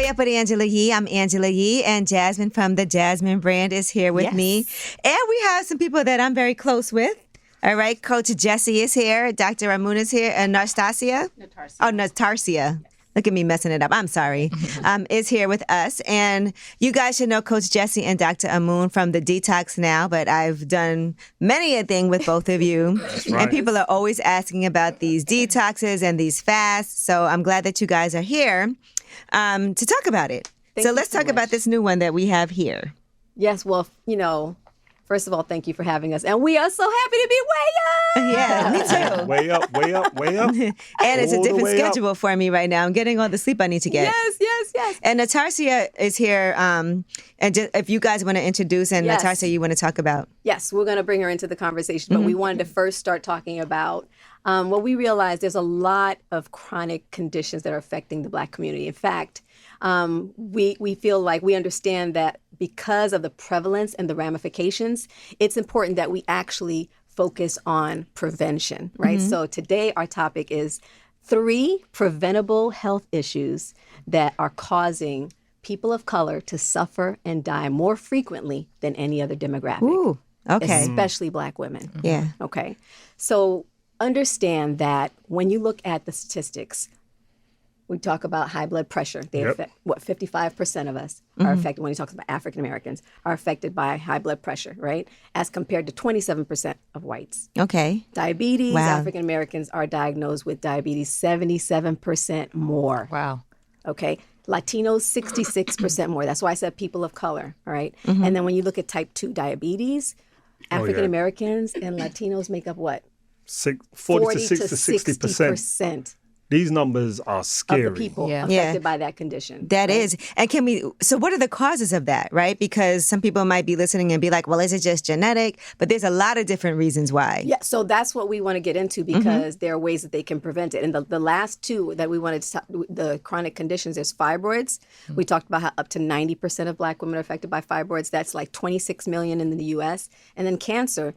Stay Up with Angela Yee. I'm Angela Yee, and Jasmine from the Jasmine brand is here with me. And we have some people that I'm very close with. All right, Coach Gessie is here. Dr. Amun is here. And Natarsia? Oh, Natarsia. Look at me messing it up. I'm sorry. Is here with us. And you guys should know Coach Gessie and Dr. Amun from the Detox now, but I've done many a thing with both of you. That's right. And people are always asking about these detoxes and these fasts. So I'm glad that you guys are here to talk about it. So let's talk about this new one that we have here. Yes, well, first of all, thank you for having us. And we are so happy to be way up. Yeah, me too. Way up, way up, way up. And it's a different schedule for me right now. I'm getting all the sleep I need to get. Yes. And Natarsia is here. And just, if you guys want to introduce, and Natarsia, you want to talk about. Yes, we're going to bring her into the conversation. But we wanted to first start talking about what we realized there's a lot of chronic conditions that are affecting the Black community. In fact, we feel like we understand that because of the prevalence and the ramifications, it's important that we actually focus on prevention, right? So today our topic is 3 preventable health issues that are causing people of color to suffer and die more frequently than any other demographic. Ooh, okay. Especially Black women. Yeah. Okay. So understand that when you look at the statistics, we talk about high blood pressure. They affect, 55% of us are affected, when he talks about African Americans, are affected by high blood pressure, right? As compared to 27% of whites. Okay. Diabetes, Wow. African Americans are diagnosed with diabetes 77% more. Wow. Okay. Latinos, 66% more. That's why I said people of color, all right? And then when you look at type 2 diabetes, African Americans and Latinos make up what? 40 to 60%. These numbers are scary. Of the people affected by that condition. That is. And so what are the causes of that, right? Because some people might be listening and be like, well, is it just genetic? But there's a lot of different reasons why. Yeah, so that's what we want to get into because there are ways that they can prevent it. And the last 2 that we wanted to talk, the chronic conditions, there's fibroids. We talked about how up to 90% of Black women are affected by fibroids. That's like 26 million in the U.S. And then cancer.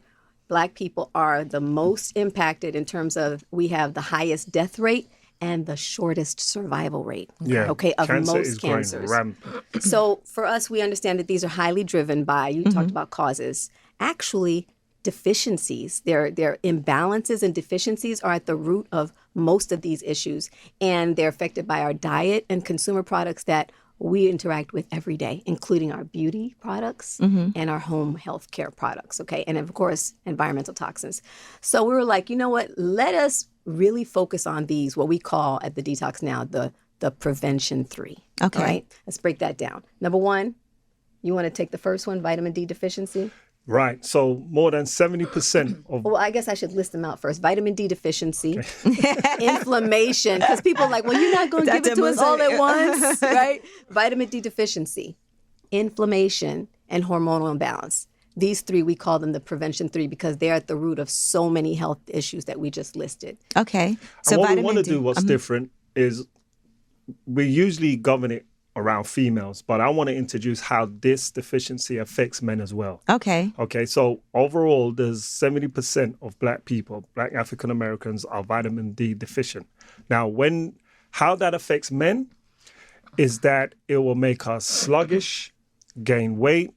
Black people are the most impacted in terms of we have the highest death rate and the shortest survival rate, of cancer most is cancers. going rampant. So for us, we understand that these are highly driven by, you talked about causes, actually deficiencies. Their imbalances and deficiencies are at the root of most of these issues, and they're affected by our diet and consumer products that we interact with every day, including our beauty products and our home health care products, okay? And of course, environmental toxins. So we were like, you know what, let us really focus on these, what we call at the Detox now, the prevention 3. Okay. All right, let's break that down. Number 1, you want to take the first one, vitamin D deficiency? Right. So more than 70% of... Well, I guess I should list them out first. Vitamin D deficiency, inflammation, because people are like, well, you're not going to give it to us all at once, right? Vitamin D deficiency, inflammation, and hormonal imbalance. These 3, we call them the prevention 3 because they're at the root of so many health issues that we just listed. Okay. So what we want to do, what's different, is we usually govern it around females, but I want to introduce how this deficiency affects men as well. Okay. Okay, so overall, there's 70% of Black people, Black African Americans, are vitamin D deficient. Now, how that affects men is that it will make us sluggish, gain weight,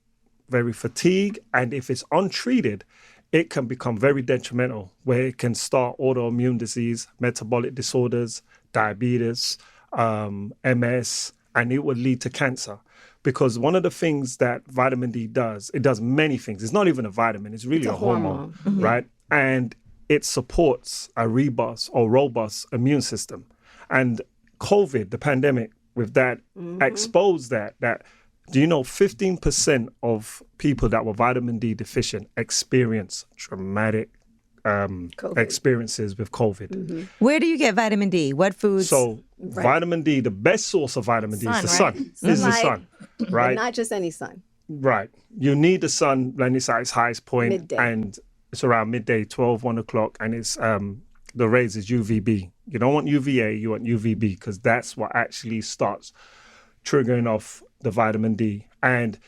very fatigued, and if it's untreated, it can become very detrimental, where it can start autoimmune disease, metabolic disorders, diabetes, MS, and it would lead to cancer. Because one of the things that vitamin D does, it does many things. It's not even a vitamin, it's really a hormone, right? And it supports a robust immune system. And COVID, the pandemic, with that, exposed that do you know 15% of people that were vitamin D deficient experience traumatic experiences with COVID. Where do you get vitamin D? What foods? So vitamin D, the best source of vitamin D is the sun. Is the sun, right? But not just any sun. Right. You need the sun when it's at its highest point, Midday. And it's around midday, 12, 1 o'clock, and it's the rays is UVB. You don't want UVA, you want UVB, because that's what actually starts triggering off the vitamin D. And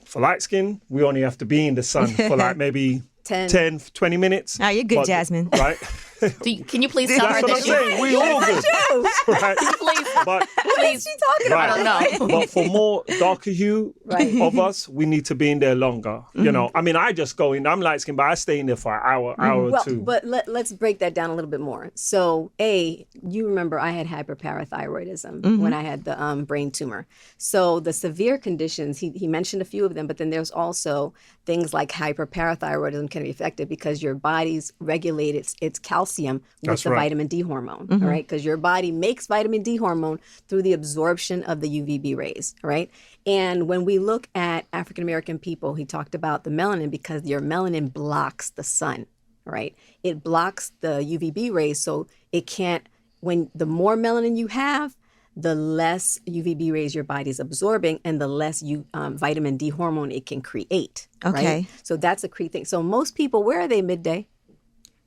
for light skin, we only have to be in the sun for like maybe 10, 20 minutes. Oh, you're good, Jasmine. Right? Can you please tell her That's what that I'm saying. We all good. Right? please, But, please. right. I don't know. But for more darker hue of us, we need to be in there longer. You know, I mean, I just go in. I'm light skinned, but I stay in there for an hour or Well, two. but let's break that down a little bit more. So, you remember I had hyperparathyroidism when I had the brain tumor. So the severe conditions, he mentioned a few of them, but then there's also things like hyperparathyroidism can be affected because your body's regulated its calcium with That's the right. vitamin D hormone, all right? Because your body makes vitamin D hormone through the absorption of the UVB rays, all right? And when we look at African American people, he talked about the melanin because your melanin blocks the sun, right? It blocks the UVB rays, so it can't, when the more melanin you have, the less UVB rays your body's absorbing and the less vitamin D hormone it can create. Okay. Right? So that's a key thing. So most people, where are they midday?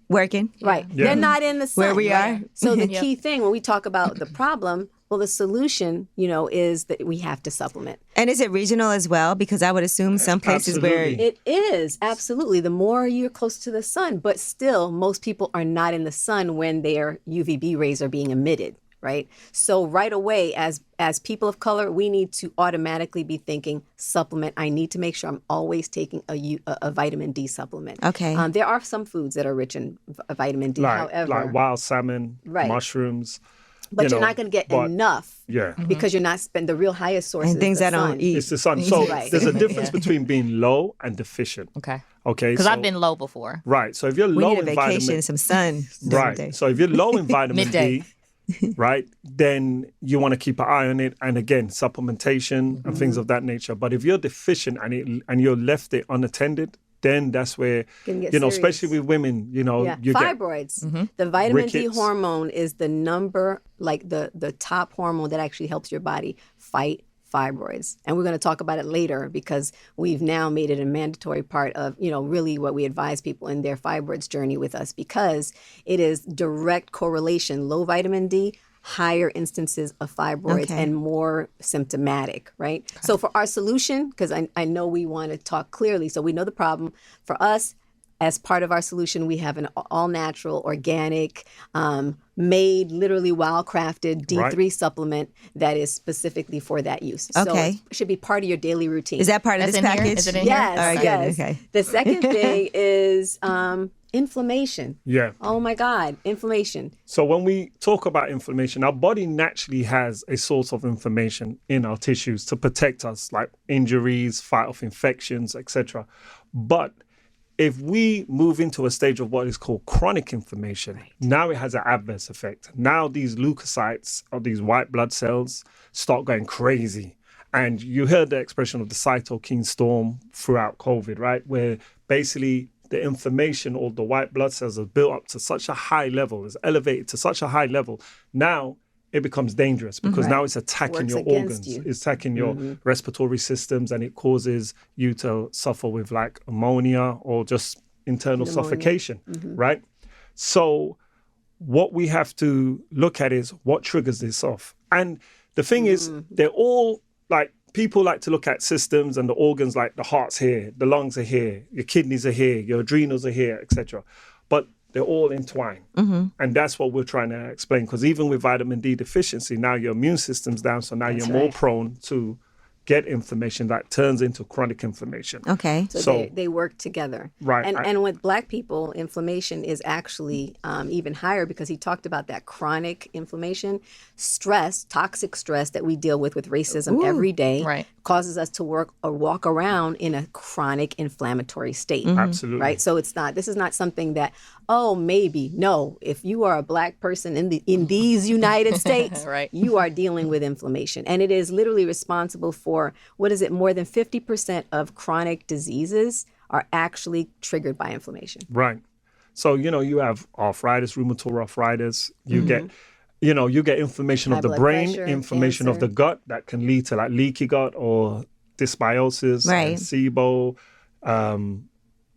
Working. Right. Yeah. They're not in the sun. Where we right? are. So the key thing when we talk about the problem, well, the solution, is that we have to supplement. And is it regional as well? Because I would assume some places Absolutely. where It is, absolutely. The more you're close to the sun, but still, most people are not in the sun when their UVB rays are being emitted, right? So right away, as people of color, we need to automatically be thinking supplement. I need to make sure I'm always taking a vitamin D supplement. Okay. There are some foods that are rich in vitamin D, however. Like wild salmon, Right. mushrooms. But you're know, not going to get but- enough Yeah. because you're not spending the real highest source and is things the I don't sun. eat. It's the sun. So Right. there's a difference between being low and deficient. Okay. Okay. Because so- I've been low before. Right. So if you're We low need a in vacation, vitamin, some sun. during the day. right. So if you're low in vitamin Midday. D, right, then you want to keep an eye on it. And again, supplementation and things of that nature. But if you're deficient and you're left it unattended, then that's where, Can get especially serious. with women, you get Fibroids. The vitamin D rickets. hormone is the the top hormone that actually helps your body fight fibroids. And we're going to talk about it later because we've now made it a mandatory part of, really what we advise people in their fibroids journey with us because it is direct correlation, low vitamin D, higher instances of fibroids Okay. and more symptomatic, right? So for our solution, because I know we want to talk clearly, so we know the problem. For us, as part of our solution, we have an all-natural, organic, made, literally well-crafted D3 supplement that is specifically for that use. So Okay. it should be part of your daily routine. Is that part of That's this in here? package? Is it in Yes, All right, good. yes. Okay. The second thing is inflammation. Yeah. Oh my God, inflammation. So when we talk about inflammation, our body naturally has a source of inflammation in our tissues to protect us, like injuries, fight off infections, etc. But if we move into a stage of what is called chronic inflammation, now it has an adverse effect. Now these leukocytes, or these white blood cells, start going crazy. And you heard the expression of the cytokine storm throughout COVID, right? Where basically the inflammation or the white blood cells are built up to such a high level, is elevated to such a high level. Now it becomes dangerous because now it's attacking Works your against organs, you. it's attacking your respiratory systems, and it causes you to suffer with like ammonia or just internal suffocation, right? So what we have to look at is what triggers this off. And the thing is, they're all like, people like to look at systems and the organs, like the heart's here, the lungs are here, your kidneys are here, your adrenals are here, etc. But they're all entwined. And that's what we're trying to explain. Because even with vitamin D deficiency, now your immune system's down. So now you're more prone to get inflammation that turns into chronic inflammation. Okay. So they work together. Right. And with Black people, inflammation is actually even higher because he talked about that chronic inflammation. Stress, toxic stress that we deal with racism every day Right. causes us to work or walk around in a chronic inflammatory state. Absolutely. Right. So this is not something that, maybe. No, if you are a Black person in these United States, Right. you are dealing with inflammation. And it is literally responsible for, more than 50% of chronic diseases are actually triggered by inflammation. Right. So, you have arthritis, rheumatoid arthritis, you get inflammation High of the blood brain, pressure, inflammation of cancer. the gut that can lead to like leaky gut or dysbiosis Right. and SIBO,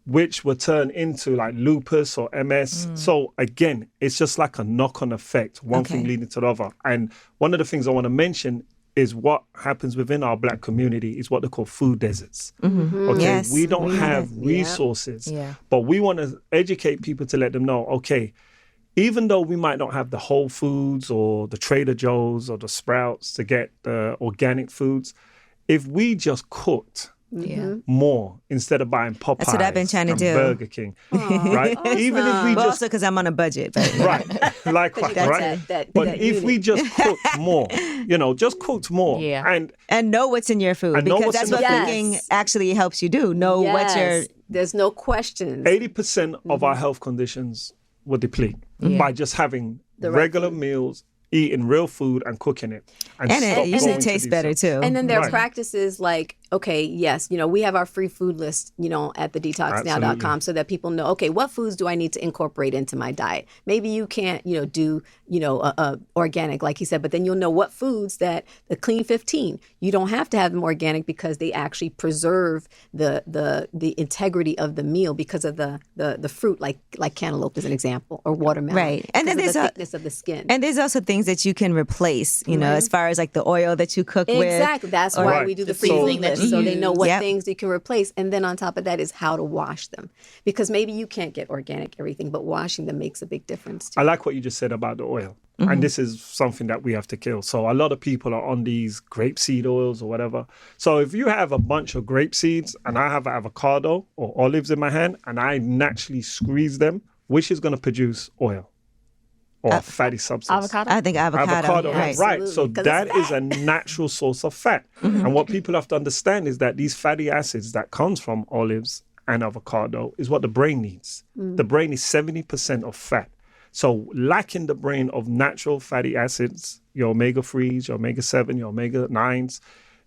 which will turn into like lupus or MS. So again, it's just like a knock-on effect, one thing Okay. leading to the other. And one of the things I want to mention is what happens within our Black community is what they call food deserts. Okay, Yes, we don't we have Yeah. resources, Yeah. but we want to educate people to let them know, okay, even though we might not have the Whole Foods or the Trader Joe's or the Sprouts to get the organic foods, if we just cooked more instead of buying Popeyes That's what I've been trying to and do. Burger King, right? Awesome. Even if we Well, just also because I'm on a budget. But right, likewise, got right? that But if we just cooked more, just cooked more, Yeah. and know what's in your food, And know because what's that's in what the food. cooking actually helps you do. Know what your There's no questions. 80% of our health conditions will deplete by just having The right regular meals, eating real food and cooking it. and stop it usually going to tastes these better things. too. And then there are Right. practices like, okay, yes, we have our free food list, at the detoxnow.com so that people know, okay, what foods do I need to incorporate into my diet? Maybe you can't, do, organic, like he said, but then you'll know what foods that the Clean 15, you don't have to have them organic because they actually preserve the integrity of the meal because of the fruit, like cantaloupe is an example, or watermelon. Right. And then because of there's the a- thickness of the skin. And there's also things that you can replace, as far as like the oil that you cook with. Exactly. That's why Right. we do the The free food seasoning that list, you so they know what Yep. things you can replace. And then on top of that is how to wash them. Because maybe you can't get organic everything, but washing them makes a big difference too. I like what you just said about the oil. And this is something that we have to kill. So a lot of people are on these grapeseed oils or whatever. So if you have a bunch of grape seeds and I have avocado or olives in my hand and I naturally squeeze them, which is going to produce oil or fatty substance? Avocado? I think avocado. Right. Absolutely, So 'cause that it's is a natural source of fat. And what people have to understand is that these fatty acids that comes from olives and avocado is what the brain needs. The brain is 70% of fat. So lacking the brain of natural fatty acids, your omega-3s, your omega-7, your omega-9s,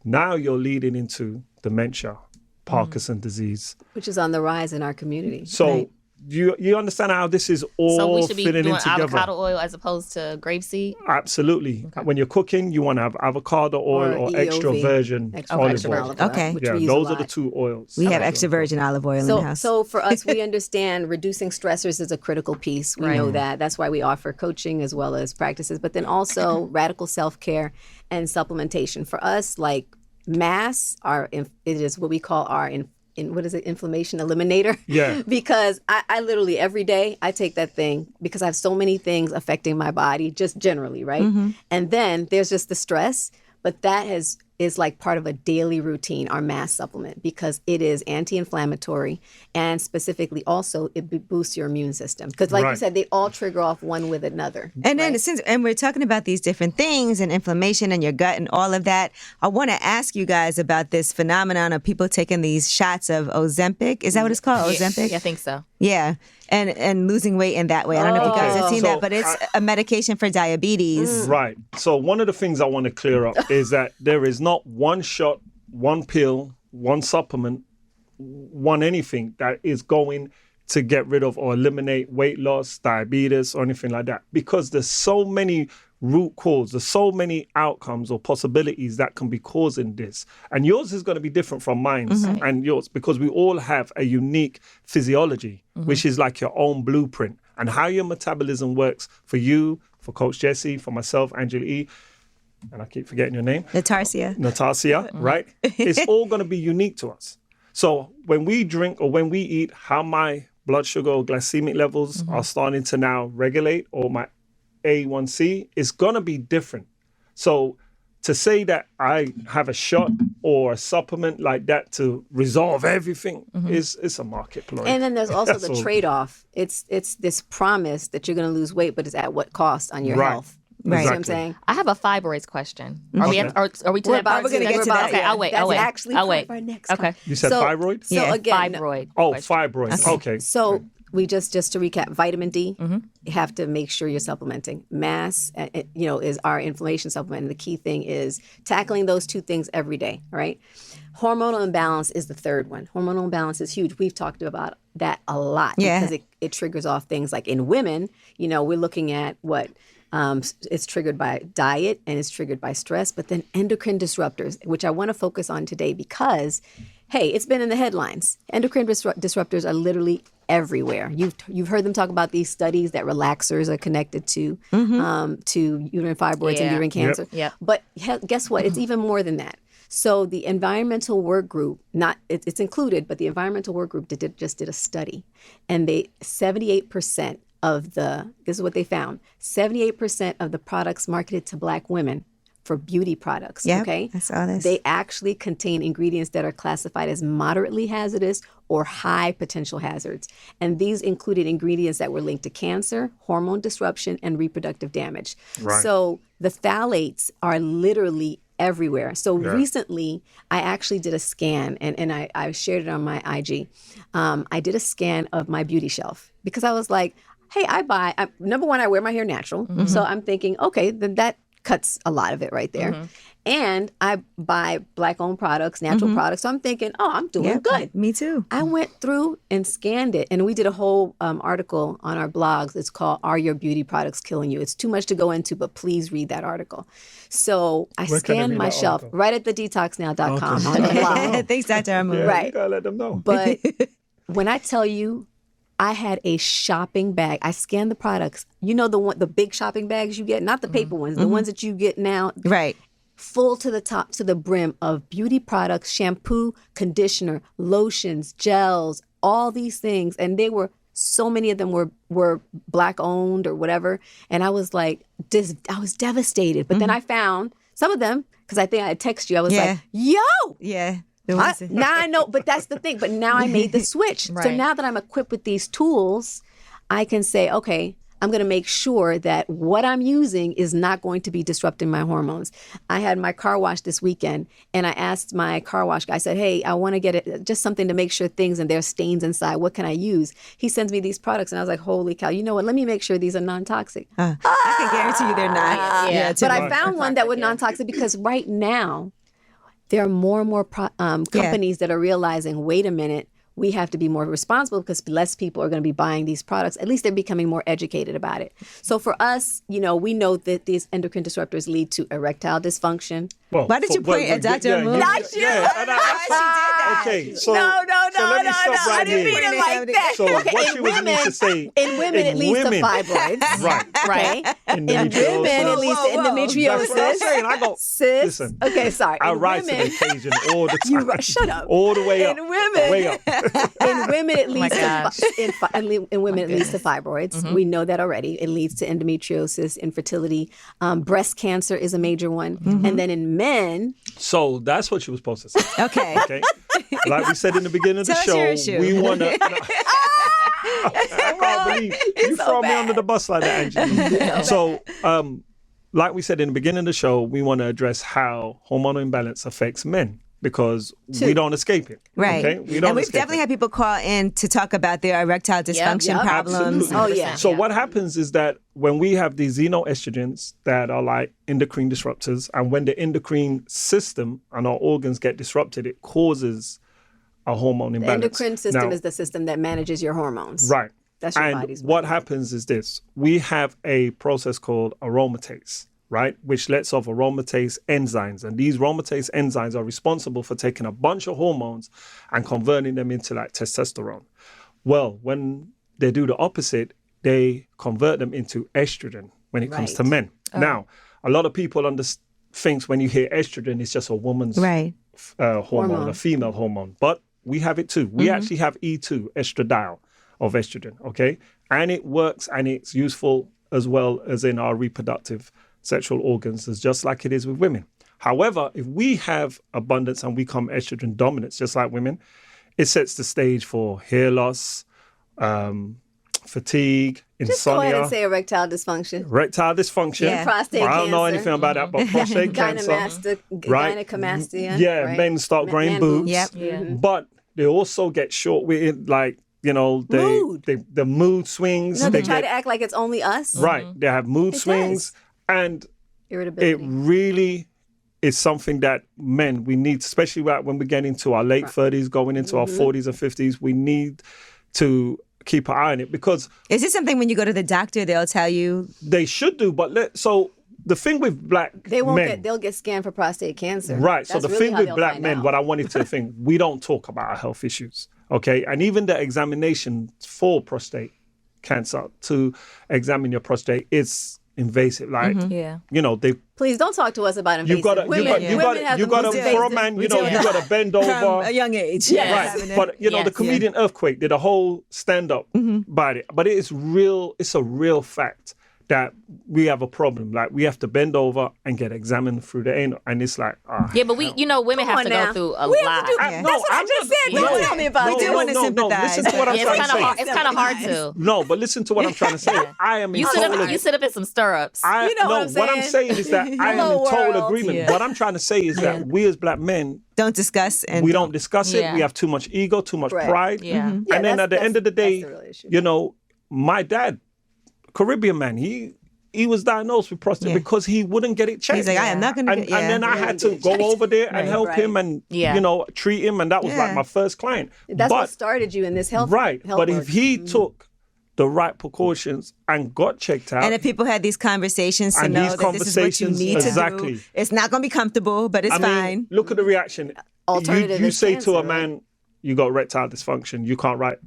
now you're leading into dementia, Parkinson's disease. Which is on the rise in our community. So you understand how this is all So we should be fitting doing in together? avocado oil as opposed to grapeseed. Absolutely. When you're cooking, you want to have avocado oil or extra EOV, virgin extra olive virgin oil. olive oil, Okay. which Yeah, we use a those are the lot. two oils. We have extra virgin olive oil in the house. So for us, we understand reducing stressors is a critical piece. We know that. That's why we offer coaching as well as practices, but then also radical self-care and supplementation. For us, like mass, it is what we call our inflammation eliminator. Yeah. Because I literally every day I take that thing because I have so many things affecting my body just generally, right? And then there's just the stress, but that is like part of a daily routine, our mass supplement, because it is anti-inflammatory and specifically also it boosts your immune system. Because like you Right. said, they all trigger off one with another. And then right? and we're talking about these different things and inflammation in your gut and all of that, I want to ask you guys about this phenomenon of people taking these shots of Ozempic. Is that what it's called? Ozempic? Yeah, I think so. Yeah. And losing weight in that way. I don't know if you guys have seen So that, but it's a medication for diabetes. Right. So one of the things I want to clear up is that there is not one shot, one pill, one supplement, one anything that is going to get rid of or eliminate weight loss, diabetes, or anything like that. Because there's so many root cause, there's so many outcomes or possibilities that can be causing this. And yours is going to be different from mine and yours because we all have a unique physiology, which is like your own blueprint. And how your metabolism works for you, for Coach Gessie, for myself, Angela E., and I keep forgetting your name, Natasha, right? It's all going to be unique to us. So when we drink or when we eat, how my blood sugar or glycemic levels are starting to now regulate, or my A1C, is going to be different. So to say that I have a shot or a supplement like that to resolve everything is a market ploy. And then there's also That's the all. trade-off. It's this promise that you're going to lose weight, but it's at what cost on your Right. health? Right. You know what I'm Exactly. saying? I have a fibroids question. Are we to We're that part? gonna get to to that, Okay, yeah. I'll wait. That's I'll wait. actually I'll part wait. of our next Okay. You said So- thyroid? So Yeah. again, Fibroid. Oh, question. fibroids. Okay. So we just to recap, vitamin D, you have to make sure you're supplementing. Mass, is our inflammation supplement. And the key thing is tackling those two things every day, right? Hormonal imbalance is the third one. Hormonal imbalance is huge. We've talked about that a lot Yeah. because it triggers off things like in women, we're looking at what it's triggered by diet and it's triggered by stress, but then endocrine disruptors, which I want to focus on today because, hey, it's been in the headlines. Endocrine disruptors are literally everywhere. You've heard them talk about these studies that relaxers are connected to uterine fibroids and Yeah. uterine cancer. Yep. But guess what? It's even more than that. So the environmental work group, it's included, but the environmental work group just did a study, and 78% this is what they found, 78% of the products marketed to Black women for beauty products, Yep, okay? I saw this. They actually contain ingredients that are classified as moderately hazardous or high potential hazards. And these included ingredients that were linked to cancer, hormone disruption, and reproductive damage. Right. So the phthalates are literally everywhere. So recently, I actually did a scan, and I shared it on my IG. I did a scan of my beauty shelf because I was like, hey, number one, I wear my hair natural. So I'm thinking, okay, then that cuts a lot of it right there. And I buy Black-owned products, natural products. So I'm thinking, oh, I'm doing good. Me too. I went through and scanned it, and we did a whole article on our blogs. It's called "Are Your Beauty Products Killing You?" It's too much to go into, but please read that article. So I Where can I scanned read my that shelf article? right at the detoxnow.com on the blog. Thanks, Dr. Amun. Yeah, Right. you gotta let them know. But when I tell you, I had a shopping bag. I scanned the products. You know the big shopping bags you get, not the paper ones, the ones that you get now. Right. Full to the top, to the brim of beauty products, shampoo, conditioner, lotions, gels, all these things. And so many of them were Black owned or whatever. And I was like, I was devastated. But then I found some of them, because I think I had texted you, I was like, yo! Yeah. Now I know, but that's the thing. But now I made the switch. So Right. now that I'm equipped with these tools, I can say, okay, I'm going to make sure that what I'm using is not going to be disrupting my hormones. I had my car wash this weekend, and I asked my car wash guy, I said, hey, I want to get just something to make sure things and there's stains inside. What can I use? He sends me these products, and I was like, holy cow, you know what? Let me make sure these are non-toxic. I can guarantee you they're not. Yeah. But I found one that was non-toxic because right now, there are more and more companies that are realizing, wait a minute, we have to be more responsible because less people are going to be buying these products. At least they're becoming more educated about it. So for us, we know that these endocrine disruptors lead to erectile dysfunction. Well, Why did you point at Dr. Amun? Not you. Yeah, and Why she did that? okay, so No, so let me stop I right didn't here. mean it like that. So Okay, what in she was need to say in women, it leads to fibroids. Right. Okay. In women, Endometriosis. it leads to Whoa, whoa. endometriosis. That's what I'm saying. I go, Cis. listen, Okay, sorry. I In rise to the women, occasion all the time. shut up. All the way up. In women, Way up. in women, it leads gosh. in women, it leads to fibroids. We know that already. It leads to endometriosis, infertility. Breast cancer is a major one. And then in men, So that's what you were supposed to say. Okay. Okay. Like we said in the beginning of the Tell us show, your issue. we want to. I can't believe you throw me under the bus like that, Angie. So, like we said in the beginning of the show, we want to address how hormonal imbalance affects men because we don't escape it. Right. Okay? We don't And we've escape definitely it. had people call in to talk about their erectile dysfunction yep. problems. Absolutely. Oh, yeah. So what happens is that when we have these xenoestrogens that are like endocrine disruptors, and when the endocrine system and our organs get disrupted, it causes a hormone the imbalance. endocrine system Now, is the system that manages your hormones. right. That's your And body's what way. happens is this: we have a process called aromatase, right, which lets off aromatase enzymes, and these aromatase enzymes are responsible for taking a bunch of hormones and converting them into like testosterone. Well, when they do the opposite, they convert them into estrogen when it comes to Right. men. Now, a lot of people thinks when you hear estrogen, it's just a woman's Right. hormone, a female hormone. But we have it too. We actually have E2, estradiol of estrogen, okay? And it works and it's useful as well as in our reproductive sexual organs, as just like it is with women. However, if we have abundance and we become estrogen dominance, just like women, it sets the stage for hair loss, fatigue, Just go ahead insomnia, and say erectile dysfunction. erectile dysfunction. Yeah. Prostate I don't know cancer. anything about that, but prostate cancer. Right. Gynecomastia. Yeah, right? men start growing Man boobs. Yep. Yeah. But they also get short-witted, like, Mood. the mood swings. No, they they try get, to act like it's only us. right. They have mood It swings. And Irritability. it really is something that men, we need, especially when we get into our late 30s, going into our 40s and 50s, we need to keep an eye on it because Is this something when you go to the doctor, they'll tell you? they should do. But so the thing with black They won't men, they'll get scanned for prostate cancer. right. So That's the really thing how with they'll black find men, out. what I wanted to think, we don't talk about our health issues. Okay. And even the examination for prostate cancer to examine your prostate is invasive. Like, Yeah. you know, they Please don't talk to us about invasive. you gotta women have the most for a invasive. man, you know, you gotta bend over. From a young age. Yes. Right, but you know, the comedian Earthquake did a whole stand-up about it. But it is real. It's a real fact that we have a problem. Like, we have to bend over and get examined through the anal, and it's like, Yeah, but women have to go through a lot. That's what I just said. Don't tell me about it. do want to sympathize. Listen to what I'm It's trying to say. It's kind of hard to. No, but listen to what I'm trying to say. I am in You total. sit up in some stirrups. You know what I'm saying? Is that I am in Hello, total world. agreement. Yeah. What I'm trying to say is that we as black men, Don't discuss and we don't discuss it. Yeah. We have too much ego, too much pride. Yeah. And then at the end of the day, that's the real issue. you know, my dad, Caribbean man, he was diagnosed with prostate because he wouldn't get it checked. he's like, I am not going to and then I had to go over there and help him and you know, treat him, and that was like my first client. That's what started you in this health. Right, health but work. if he took the right precautions and got checked out, And if people had these conversations to And know these that this is what you conversations, need exactly. to do, it's not going to be comfortable, but it's I mean, fine. look at the reaction. Alternative You is say cancer, to a right? man, you got erectile dysfunction, you can't write.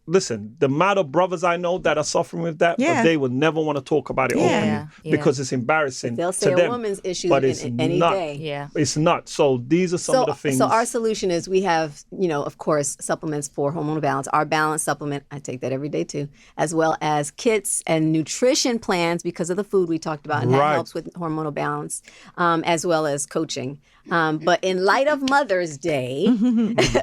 Listen, the amount of brothers I know that are suffering with that, but they will never want to talk about it openly because it's embarrassing They'll say to a them. woman's issue but it's any not. day. Yeah. It's not. So these are some of the things. So our solution is we have, you know, of course, supplements for hormonal balance. Our balance supplement, I take that every day too, as well as kits and nutrition plans because of the food we talked about, and that Right. helps with hormonal balance, as well as coaching. But in light of Mother's Day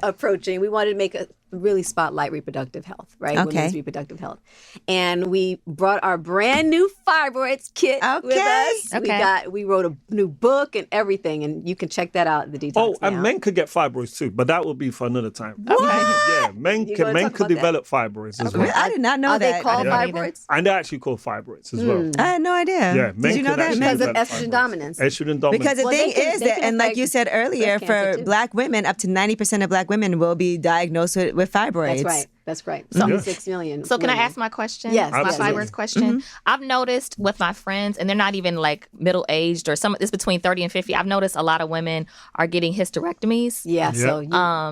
approaching, we wanted to make a really spotlight reproductive health, right? Okay. Women's reproductive health. And we brought our brand new fibroids kit with us. Okay. We wrote a new book and everything, and you can check that out at the Detox Oh, now. and men could get fibroids too, but that will be for another time. What? Yeah, men You can gonna men talk could about that? develop fibroids as well. I did not know Are that. they called I didn't know fibroids? And they're actually called fibroids as well. I had no idea. Yeah, men Did you know could that? actually Because of develop estrogen fibroids. dominance. Estrogen dominance. Because the Well, thing they can- is they that, can and like affect you said earlier, breast cancer for too. black women, up to 90% of black women will be diagnosed with fibroids. That's right. That's right. 76 million. So can I women. ask my question? Yes, My Absolutely. fibroids question. I've noticed with my friends, and they're not even like middle aged or some. It's between 30 and 50. I've noticed a lot of women are getting hysterectomies. Yeah. So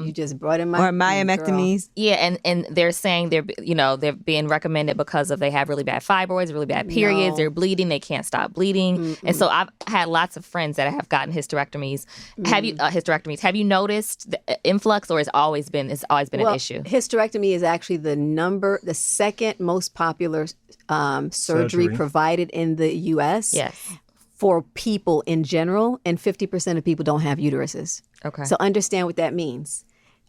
you just brought in my Or myomectomies. Yeah, and they're saying they're being recommended because of they have really bad fibroids, really bad periods, No. they're bleeding, they can't stop bleeding, and so I've had lots of friends that have gotten hysterectomies. Have you Have you noticed the influx, or it's always been an issue? Hysterectomy is actually the second most popular surgery provided in the U.S. Yes. for people in general, and 50% of people don't have uteruses. Okay. So understand what that means.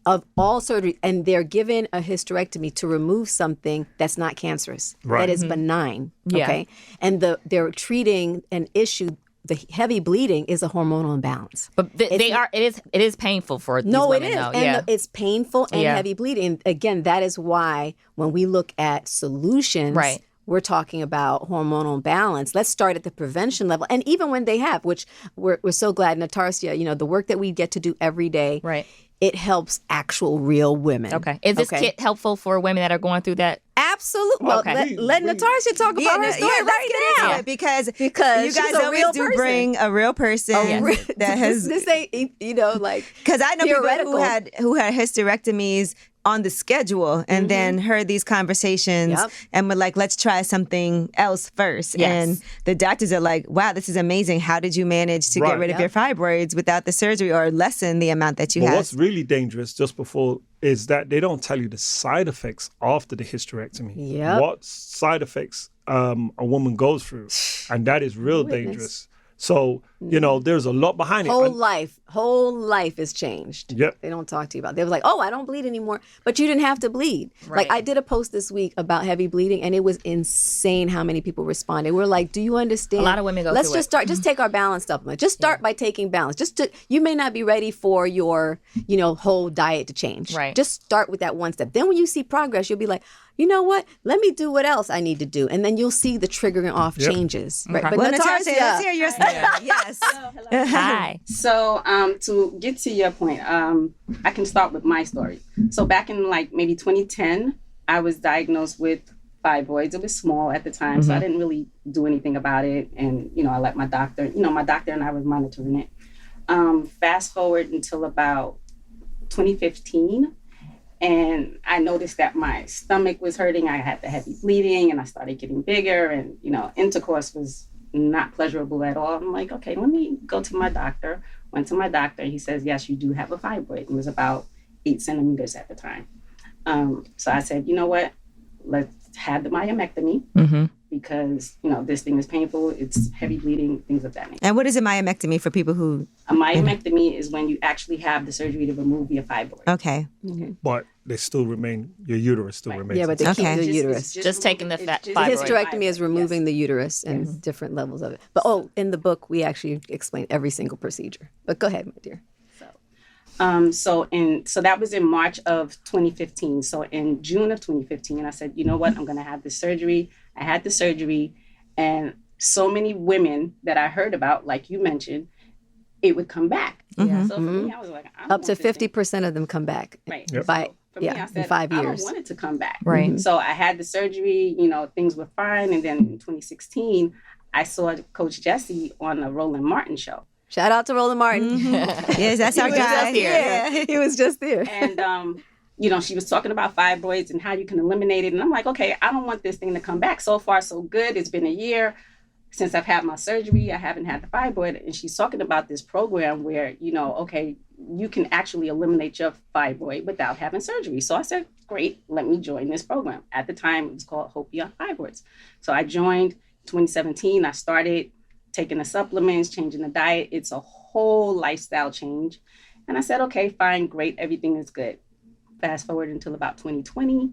Of all surgery, and they're given a hysterectomy to remove something that's not cancerous, Right. that is benign. Yeah. Okay, and they're treating an issue. The heavy bleeding is a hormonal imbalance. But it is painful for these No, it women, is. though. And Yeah. it's painful and Yeah. heavy bleeding. Again, that is why when we look at solutions, Right. we're talking about hormonal balance. Let's start at the prevention level. And even when they have, which we're so glad, Natarsia, you know, the work that we get to do every day, Right. it helps actual real women. Okay. Is this kit helpful for women that are going through that? Absolutely. Well, Okay. let Natarsia talk about her story right now. Because Because you she's guys a always real do person. bring a real person that has. this ain't, you know, like, Because I know people theoretical. who had hysterectomies on the schedule and then heard these conversations and were like, let's try something else first. Yes. And the doctors are like, wow, this is amazing. How did you manage to get rid of your fibroids without the surgery or lessen the amount that you But had? what's really dangerous just before is that they don't tell you the side effects after the hysterectomy. Yep. What side effects a woman goes through. And that is real dangerous. So, you know, there's a lot behind it. Whole life is changed. Yep. They don't talk to you about it. They were like, oh, I don't bleed anymore. But you didn't have to bleed. Right. Like, I did a post this week about heavy bleeding, and it was insane how many people responded. We're like, do you understand? A lot of women go Let's through just start. Just take our balance supplement. Just start by taking balance. You may not be ready for your, you know, whole diet to change. Right. Just start with that one step. Then when you see progress, you'll be like, you know what? Let me do what else I need to do. And then you'll see the triggering off changes. Right. But well, Natasha, Natasha, let's hear your story. Yes. Hi. So to get to your point, I can start with my story. So back in like maybe 2010, I was diagnosed with fibroids. It was small at the time, so I didn't really do anything about it. And, you know, I let my doctor and I was monitoring it. Fast forward until about 2015. And I noticed that my stomach was hurting. I had the heavy bleeding and I started getting bigger, and, intercourse was not pleasurable at all. I'm like, okay, let me go to my doctor. Went to my doctor. He says, yes, you do have a fibroid. It was about 8 centimeters at the time. So I said, you know what? Let's have the myomectomy because, this thing is painful. It's heavy bleeding, things of that nature. And what is a myomectomy for people who... A myomectomy is when you actually have the surgery to remove your fibroid. Okay. But they still remain, your uterus still remains. Yeah, but they keep the uterus. Just taking the fibroid. Hysterectomy is removing the uterus and different levels of it. But in the book, we actually explain every single procedure. But go ahead, my dear. So that was in March of 2015. So in June of 2015, I said, you know what, I'm going to have this surgery. I had the surgery, and so many women that I heard about, like you mentioned, it would come back. Yeah. So for me, I was like, I don't up to want this thing. 50% of them come back. Right. Yep. By For me, I said, in 5 I years. don't want it to come back. Right. So I had the surgery, things were fine. And then in 2016, I saw Coach Gessie on a Roland Martin show. Shout out to Roland Martin. Yes, that's our guy. Yeah, he was just there. And, she was talking about fibroids and how you can eliminate it. And I'm like, okay, I don't want this thing to come back. So far, so good. It's been a year since I've had my surgery. I haven't had the fibroid. And she's talking about this program where, okay, you can actually eliminate your fibroid without having surgery. So I said, great, let me join this program. At the time, it was called Hope Beyond Fibroids. So I joined 2017. I started taking the supplements, changing the diet. It's a whole lifestyle change. And I said, okay, fine, great, everything is good. Fast forward until about 2020,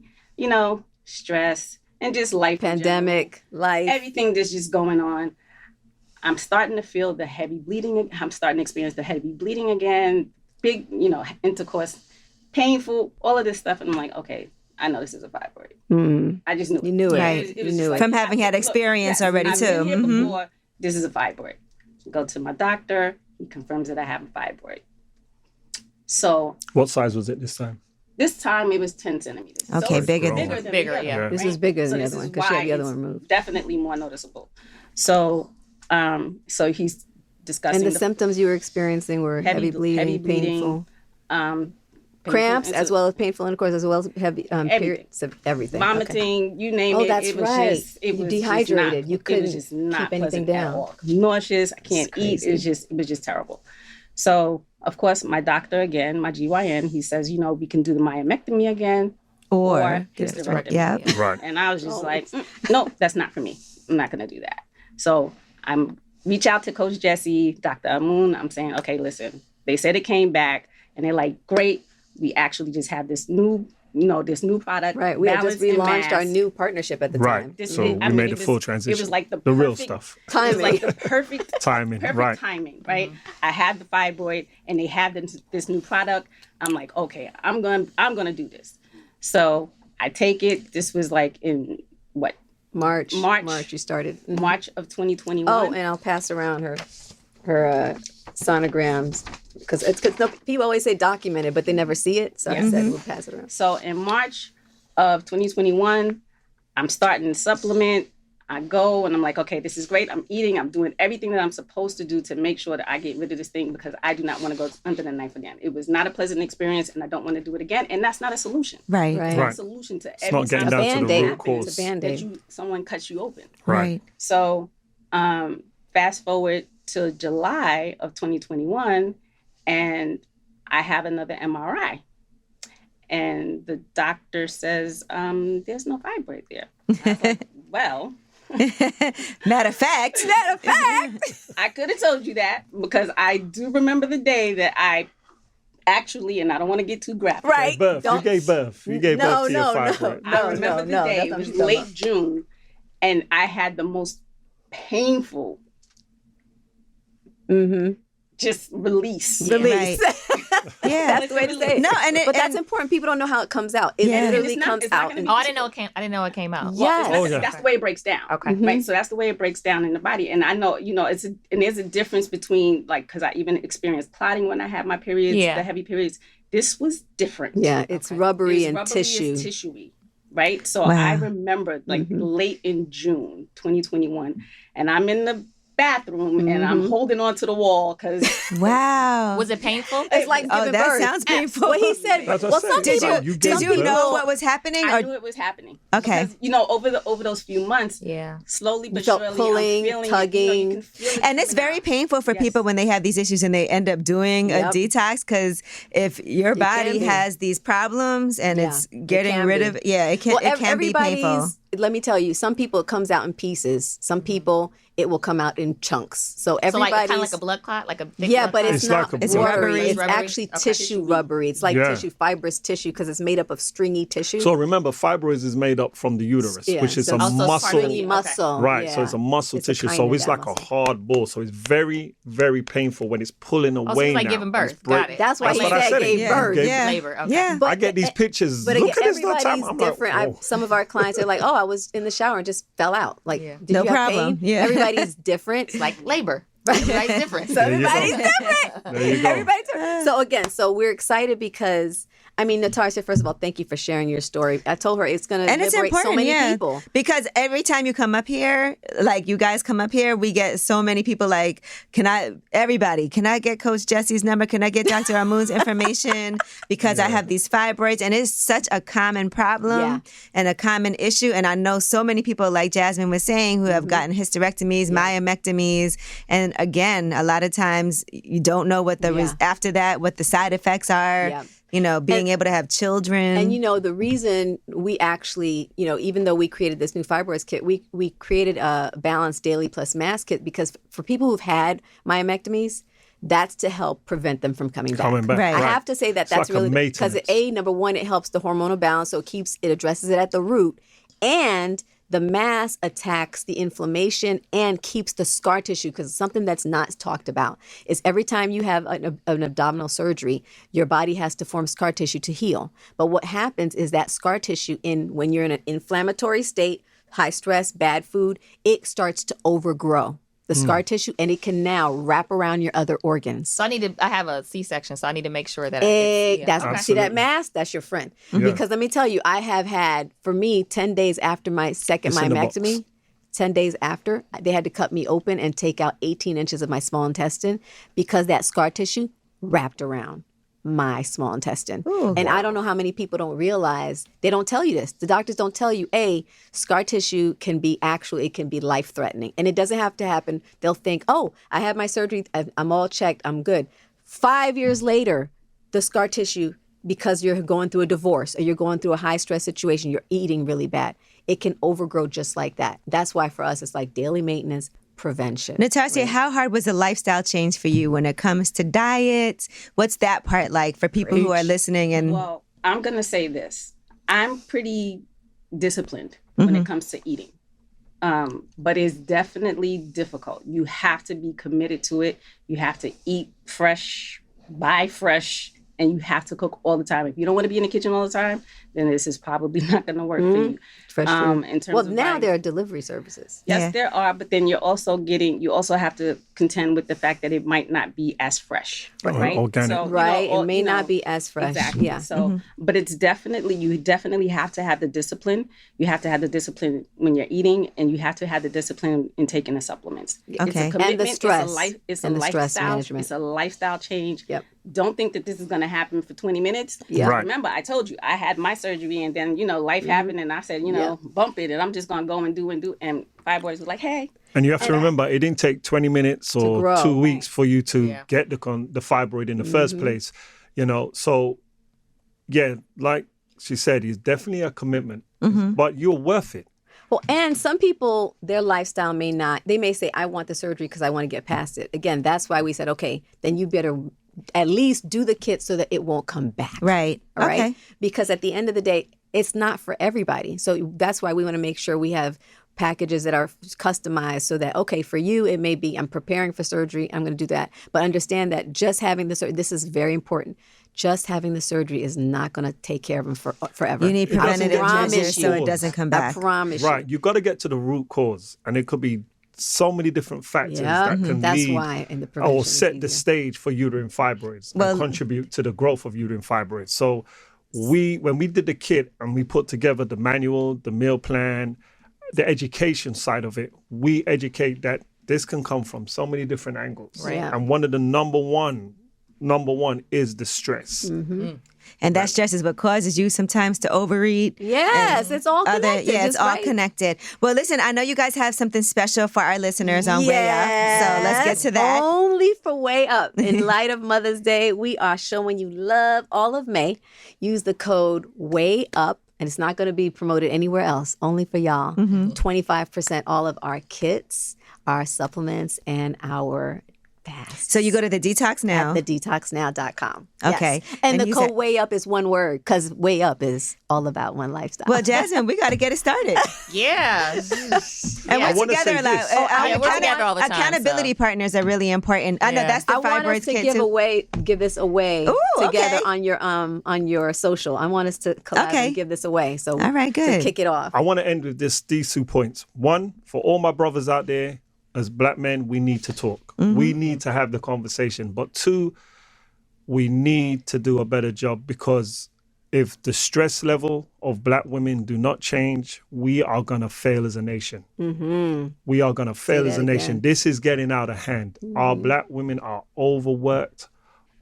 stress and just life. Pandemic, life. Everything that's just going on. I'm starting to feel the heavy bleeding. I'm starting to experience the heavy bleeding again. Big, intercourse, painful, all of this stuff. And I'm like, okay, I know this is a fibroid. I just knew it. You knew it. Right. You knew it. From having had experience already, I've too. been here before. This is a fibroid. Go to my doctor. He confirms that I have a fibroid. So What size was it this time? this time it was 10 centimeters. Okay, So bigger it's than- bigger than Bigger, the other, yeah. This right? is bigger than the this other one is because she had why the other it's one removed. Definitely more noticeable. So, so he's discussing And the symptoms you were experiencing were heavy bleeding, painful, painful cramps, as well as painful intercourse, as well as heavy periods of everything. Okay. vomiting, you name Oh, it. that's it was right. Just, it You was dehydrated. Just not, You it couldn't was just not keep anything pleasant down. at all. Nauseous. I can't eat. It was just terrible. So, of course, my doctor again, my GYN, he says, we can do the myomectomy again or hysterectomy. Yeah. Right. And I was just like, nope, that's not for me. I'm not going to do that. So I'm reach out to Coach Gessie, Dr. Amun. I'm saying, okay, listen, they said it came back, and they're like, great. We actually just have this new, this new product. Right. We had just Balance and relaunched our Mass. new partnership at the Right. time. So we made the full transition. It was like the real perfect- stuff. It was like the perfect Timing. perfect Right. timing, right? I had the fibroid, and they had this new product. I'm like, okay, I'm gonna do this. So I take it. This was like in what? March. March. You started. March of 2021. Oh, and I'll pass around her sonograms because people always say documented, but they never see it. So I said we'll pass it around. So in March of 2021, I'm starting to supplement. I go and I'm like, okay, this is great. I'm eating. I'm doing everything that I'm supposed to do to make sure that I get rid of this thing because I do not want to go under the knife again. It was not a pleasant experience, and I don't want to do it again. And that's not a solution. Right. Right. It's not Right. a solution to It's every not getting time down to the Band-Aid. root cause. It's a Band-Aid. that someone cuts you open. Right. So fast forward to July of 2021, and I have another MRI. And the doctor says, there's no fibroid there. I was like, well, Matter of fact. I could have told you that because I do remember the day that I actually, and I don't want to get too graphic. Right. You gave birth. You gave birth to your fibroid. I remember the day. It was late June, and I had the most painful just release. Right. Yeah. That's the way to say it. No, but that's important. People don't know how it comes out. It Yeah. literally It's not- comes it's not out. gonna And be- Oh, I didn't know it came out. Yes. Well, Oh, yeah. that's the way it breaks down. Okay. Right. So that's the way it breaks down in the body. And I know, there's a difference between because I even experienced clotting when I had my periods, Yeah. the heavy periods. This was different. yeah, it's rubbery It's and rubbery, tissue. it's tissuey. Right. So Wow. I remember late in June 2021, and I'm in the bathroom and I'm holding on to the wall because Wow. Was it painful? It's like Oh, giving that birth. sounds painful. What he said. That's what Well, I said. some Did people. you Did give you birth? know what was happening? I Or knew it was happening. Okay. Because, you know, over those few months, Yeah. slowly but felt surely, pulling, I'm feeling it, tugging. you can feel it And it's coming very out. painful for Yes. people when they have these issues and they end up doing a Yep. detox, because if your body be. has these problems and Yeah, it's it getting can rid be. of it can be painful. everybody's- Let me tell you, some people it comes out in pieces. Some people it will come out in chunks. So So like everybody's kind of like a blood clot, like a thick yeah, blood but clot? it's, It's not like a It's blood rubbery. clot. It's Rubbery? actually Okay. tissue rubbery. It's like Yeah. fibrous tissue because it's made up of stringy tissue. So remember, fibroids is made up from the uterus, Yeah, which is so a it's Also muscle. stringy Okay. muscle. Right, yeah. so it's a muscle It's a tissue. kind So of it's that like muscle. a hard ball. So it's very, very painful when it's pulling away. Oh, so it's like now. giving It's birth. Got it. That's why That's he what I said said. gave Yeah. birth. Gave- Yeah. Labor. Okay. Yeah. But I get these pictures. But Look again, at this. That time. everybody's I'm like, different. oh. Some of our clients are like, "Oh, I was in the shower and just fell out." Like, Yeah. did No you have problem. pain? Yeah. Everybody's different. Like labor. Everybody's different. So There you go. everybody's different. There you go. Everybody's different. So again, we're excited because I mean, Natasha, first of all, thank you for sharing your story. I told her it's going to And it's liberate important, so many yeah. people. Because every time you come up here, like you guys come up here, we get so many people like, can I get Coach Gessie's number? Can I get Dr. Amun's information? Because I have these fibroids. And it's such a common problem Yeah. and a common issue. And I know so many people, like Jasmine was saying, who have gotten hysterectomies, myomectomies. And again, a lot of times you don't know what after that, what the side effects are. Yeah. You know, being able to have children. And you know, the reason we actually, you know, even though we created this new fibroids kit, we created a balanced daily plus mass kit because for people who've had myomectomies, that's to help prevent them from coming back. Right. I have to say that It's that's like a really because maintenance. number one, it helps the hormonal balance, so it addresses it at the root, and the mass attacks the inflammation and keeps the scar tissue, because something that's not talked about is every time you have an abdominal surgery, your body has to form scar tissue to heal. But what happens is that scar tissue, when you're in an inflammatory state, high stress, bad food, it starts to overgrow the scar tissue, and it can now wrap around your other organs. So I have a C-section, so I need to make sure that See that mass? That's your friend. Because let me tell you, I have had, for me, 10 days after my second It's in the box. myomectomy, 10 days after, they had to cut me open and take out 18 inches of my small intestine because that scar tissue wrapped around my small intestine. And I don't know how many people don't realize, they don't tell you this. The doctors don't tell you, scar tissue can be life-threatening. And it doesn't have to happen. They'll think, oh, I had my surgery, I'm all checked, I'm good. 5 years later, the scar tissue, because you're going through a divorce or you're going through a high-stress situation, you're eating really bad, it can overgrow just like that. That's why for us, it's like daily maintenance, prevention. Natasha, how hard was the lifestyle change for you when it comes to diet? What's that part like for people who are listening? And Well, I'm going to say this. I'm pretty disciplined when it comes to eating. But it's definitely difficult. You have to be committed to it. You have to eat fresh, buy fresh, and you have to cook all the time. If you don't want to be in the kitchen all the time, then this is probably not going to work for you. Fresh food. In terms Well, of now buying- there are delivery services. Yes, Yeah. there are, but then you also have to contend with the fact that it might not be as fresh, right? organic. So, Right. or, It may not be as fresh. Exactly. Yeah. So, but you definitely have to have the discipline. You have to have the discipline when you're eating, and you have to have the discipline in taking the supplements. It's Okay. a And the commitment. stress. It's And a the stress lifestyle. management. It's a lifestyle change. Yep. Don't think that this is going to happen for 20 minutes. Yeah. Right. Remember, I told you I had my surgery, and then life happened, and I said, bump it, and I'm just going to go and do. And Fibroids was like, hey. And you have to remember, it didn't take 20 minutes or grow. 2 weeks for you to Yeah. get the fibroid in the first place. So yeah, like she said, it's definitely a commitment, but you're worth it. Well, and some people, their lifestyle they may say, I want the surgery because I want to get past it. Again, that's why we said, okay, then you better at least do the kit so that it won't come back. right. All right? Okay. Because at the end of the day, it's not for everybody. So that's why we want to make sure we have packages that are customized so that, okay, for you, it may be, I'm preparing for surgery, I'm going to do that. But understand that just having the surgery, this is very important. Just having the surgery is not going to take care of them forever. You need preventative promise measures so you. it doesn't come I back. promise Right. you. You got to get to the root cause, and it could be so many different factors Yeah, that can that's lead why in the prevention or is set the easier. stage for uterine fibroids Well- and contribute to the growth of uterine fibroids. So when we did the kit and we put together the manual, the meal plan, the education side of it, we educate that this can come from so many different angles. Right. Yeah. And one of the number one is the stress. Mm-hmm. And that stress is what causes you sometimes to overeat. Yes, it's all connected. Yeah, it's just all right. connected. Well, listen, I know you guys have something special for our listeners on Way Up. So let's get to that. Only for Way Up. In light of Mother's Day, we are showing you love all of May. Use the code Way Up, and it's not going to be promoted anywhere else, only for y'all. 25% all of our kits, our supplements, and our fast. So you go to the Detox Now. At thedetoxnow.com. Okay. Yes. And the you code said- Way Up is one word, because Way Up is all about one lifestyle. Well, Jasmine, we got to get it started. Yeah. And I we're wanna together. say Like, this. Yeah, we're together all the time, accountability so. partners are really important. I know Yeah. that's the I want Fibroids us to kit give too. this away Ooh, together okay. on your social. I want us to collab Okay. and give this away. So All right, to good. kick it off. I want to end with these 2 points. One, for all my brothers out there, as black men, we need to talk. We need to have the conversation. But 2, we need to do a better job, because if the stress level of black women do not change, we are going to fail as a nation. We are going to fail as a nation. again. This is getting out of hand. Our black women are overworked,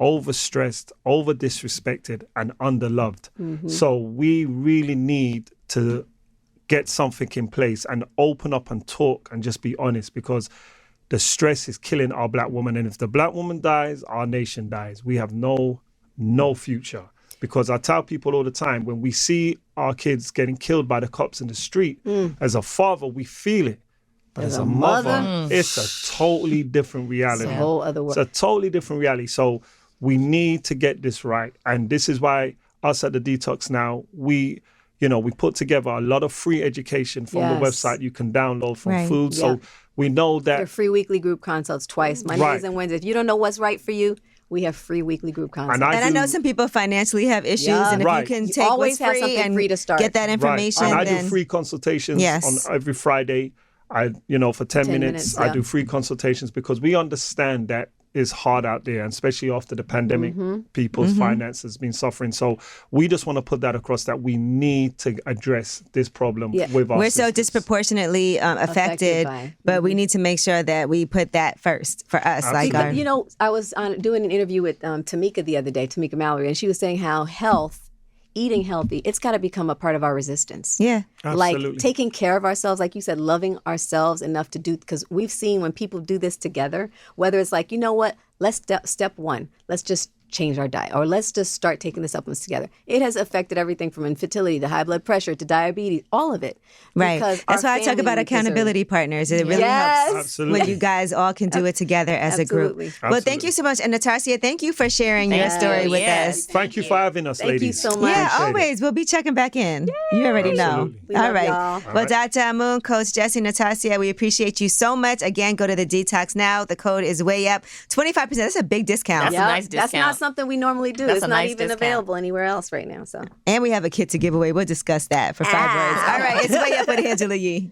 overstressed, over disrespected, and underloved. So we really need to get something in place and open up and talk and just be honest, because the stress is killing our black woman. And if the black woman dies, our nation dies. We have no future. Because I tell people all the time, when we see our kids getting killed by the cops in the street, as a father, we feel it. But as a mother, it's a totally different reality. It's a whole other world. It's a totally different reality. So we need to get this right. And this is why us at the Detox Now, we put together a lot of free education from the Yes. website you can download from Right. food. Yeah. So we know They're that. free weekly group consults twice, Mondays Right. and Wednesdays. If you don't know what's right for you, we have free weekly group consults. And And I do- know some people financially have issues, Yeah. and if Right. you can You take always what's have free something and free to start. get that information, Right. And I then do free consultations Yes. on every Friday. For 10 minutes, yeah. I do free consultations, because we understand that it's hard out there, and especially after the pandemic, people's finances been suffering. So we just want to put that across, that we need to address this problem Yeah. with our we're so sisters. disproportionately affected, by- but we need to make sure that we put that first for us. Like our, I was doing an interview with Tamika the other day, Tamika Mallory, and she was saying how eating healthy, it's got to become a part of our resistance. yeah. Absolutely. Like taking care of ourselves, like you said, loving ourselves enough to do, because we've seen when people do this together, whether it's like, you know what, let's step one, let's just change our diet, or let's just start taking the supplements together. It has affected everything from infertility to high blood pressure to diabetes, all of it. Right. Because That's our why I talk family about deserves- accountability partners. It really Yes. helps Absolutely. when you guys all can do it together as a Absolutely. group. Well, thank you so much. And Natasha, thank you for sharing your Thank story you. with Yes. us. Thank you for having us, Thank you ladies. so much. Yeah, Appreciate it. always. We'll be checking back in. You already know. Absolutely. We All love right. y'all. Well, Dr. Amun, Coach Gessie, Natasha, we appreciate you so much. Again, go to the Detox Now. The code is Way Up. 25%. That's a big discount. That's a nice That's not discount. something we normally do. That's It's a not nice even discount. available anywhere else right now. So And we have a kit to give away. We'll discuss that for Fibroids. All right. It's Way Up with Angela Yee.